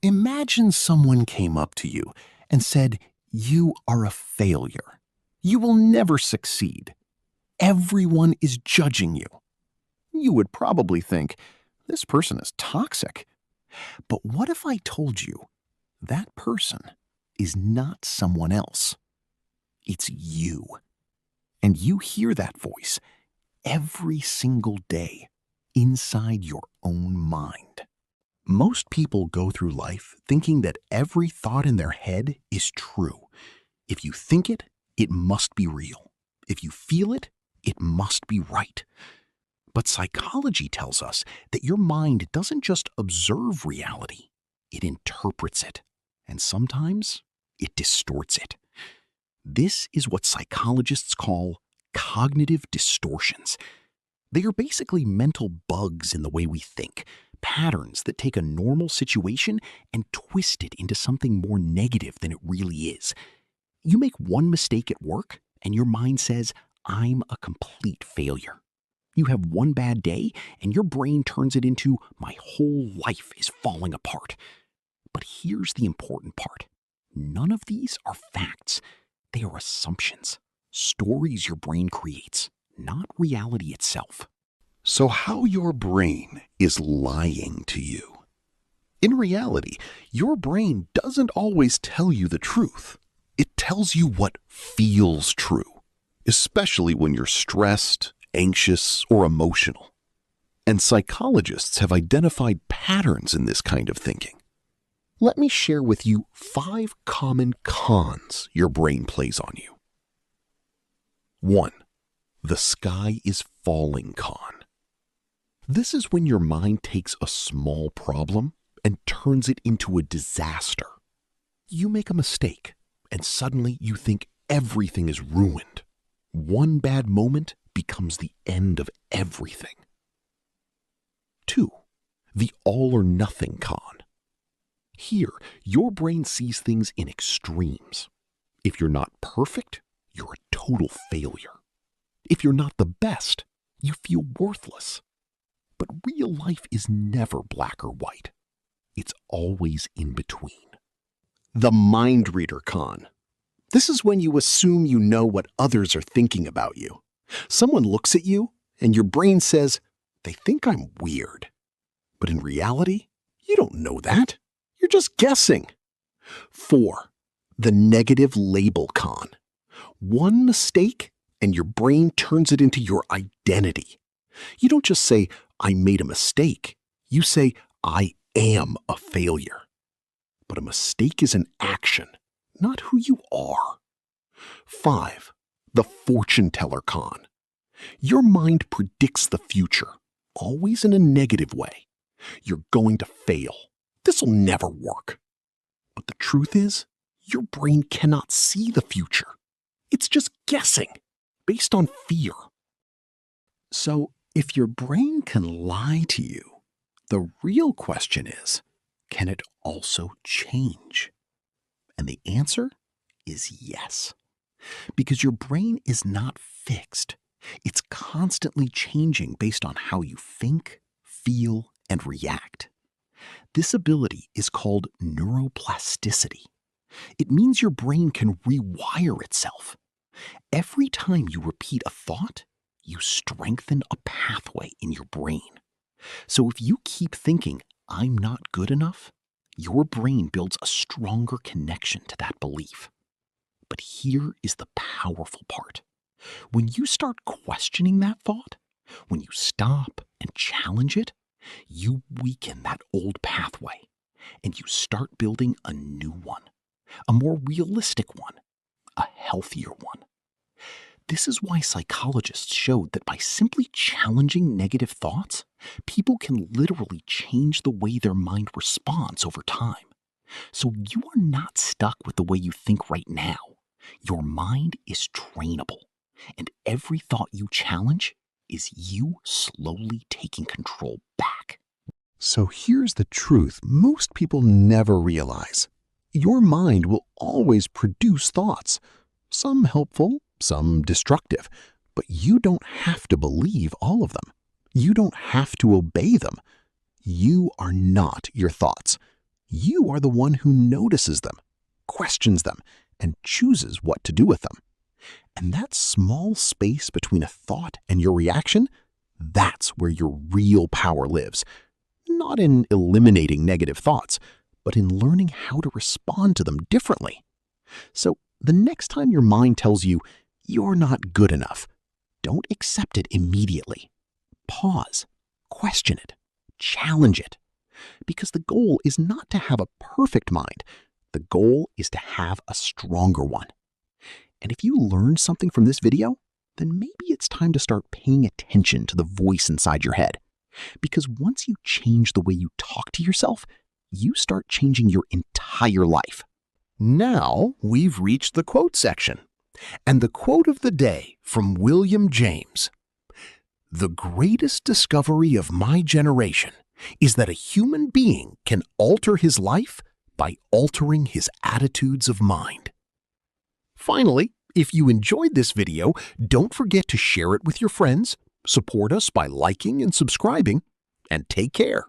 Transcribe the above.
Imagine someone came up to you and said, "You are a failure. You will never succeed. Everyone is judging you." You would probably think, this person is toxic. But what if I told you that person is not someone else? It's you. And you hear that voice every single day inside your own mind. Most people go through life thinking that every thought in their head is true. If you think it, it must be real. If you feel it, it must be right. But psychology tells us that your mind doesn't just observe reality, it interprets it. And sometimes it distorts it. This is what psychologists call cognitive distortions. They are basically mental bugs in the way we think, patterns that take a normal situation and twist it into something more negative than it really is. You make one mistake at work, and your mind says, "I'm a complete failure." You have one bad day, and your brain turns it into, "My whole life is falling apart." But here's the important part. None of these are facts. They are assumptions, stories your brain creates, not reality itself. So how your brain is lying to you. In reality, your brain doesn't always tell you the truth. It tells you what feels true, especially when you're stressed, anxious, or emotional. And psychologists have identified patterns in this kind of thinking. Let me share with you 5 common cons your brain plays on you. 1. The sky is falling con. This is when your mind takes a small problem and turns it into a disaster. You make a mistake, and suddenly you think everything is ruined. One bad moment becomes the end of everything. 2. The all or nothing con. Here, your brain sees things in extremes. If you're not perfect, you're a total failure. If you're not the best, you feel worthless. But real life is never black or white. It's always in between. The mind reader con. This is when you assume you know what others are thinking about you. Someone looks at you, and your brain says, "They think I'm weird." But in reality, you don't know that. You're just guessing. 4. The negative label con. One mistake, and your brain turns it into your identity. You don't just say, "I made a mistake." You say, "I am a failure." But a mistake is an action, not who you are. 5. The fortune teller con. Your mind predicts the future, always in a negative way. You're going to fail. This'll never work. But the truth is, your brain cannot see the future. It's just guessing, based on fear. So, if your brain can lie to you, the real question is, can it also change? And the answer is yes. Because your brain is not fixed. It's constantly changing based on how you think, feel, and react. This ability is called neuroplasticity. It means your brain can rewire itself. Every time you repeat a thought, you strengthen a pathway in your brain. So if you keep thinking, "I'm not good enough," your brain builds a stronger connection to that belief. But here is the powerful part. When you start questioning that thought, when you stop and challenge it, you weaken that old pathway and you start building a new one, a more realistic one, a healthier one. This is why psychologists showed that by simply challenging negative thoughts, people can literally change the way their mind responds over time. So you are not stuck with the way you think right now. Your mind is trainable, and every thought you challenge is you slowly taking control back. So here's the truth most people never realize. Your mind will always produce thoughts, some helpful, some destructive, but you don't have to believe all of them. You don't have to obey them. You are not your thoughts. You are the one who notices them, questions them, and chooses what to do with them. And that small space between a thought and your reaction, that's where your real power lives. Not in eliminating negative thoughts, but in learning how to respond to them differently. So the next time your mind tells you you're not good enough, don't accept it immediately. Pause, question it, challenge it. Because the goal is not to have a perfect mind. The goal is to have a stronger one. And if you learned something from this video, then maybe it's time to start paying attention to the voice inside your head. Because once you change the way you talk to yourself, you start changing your entire life. Now we've reached the quote section. And the quote of the day from William James. The greatest discovery of my generation is that a human being can alter his life by altering his attitudes of mind. Finally, if you enjoyed this video, don't forget to share it with your friends, support us by liking and subscribing, and take care.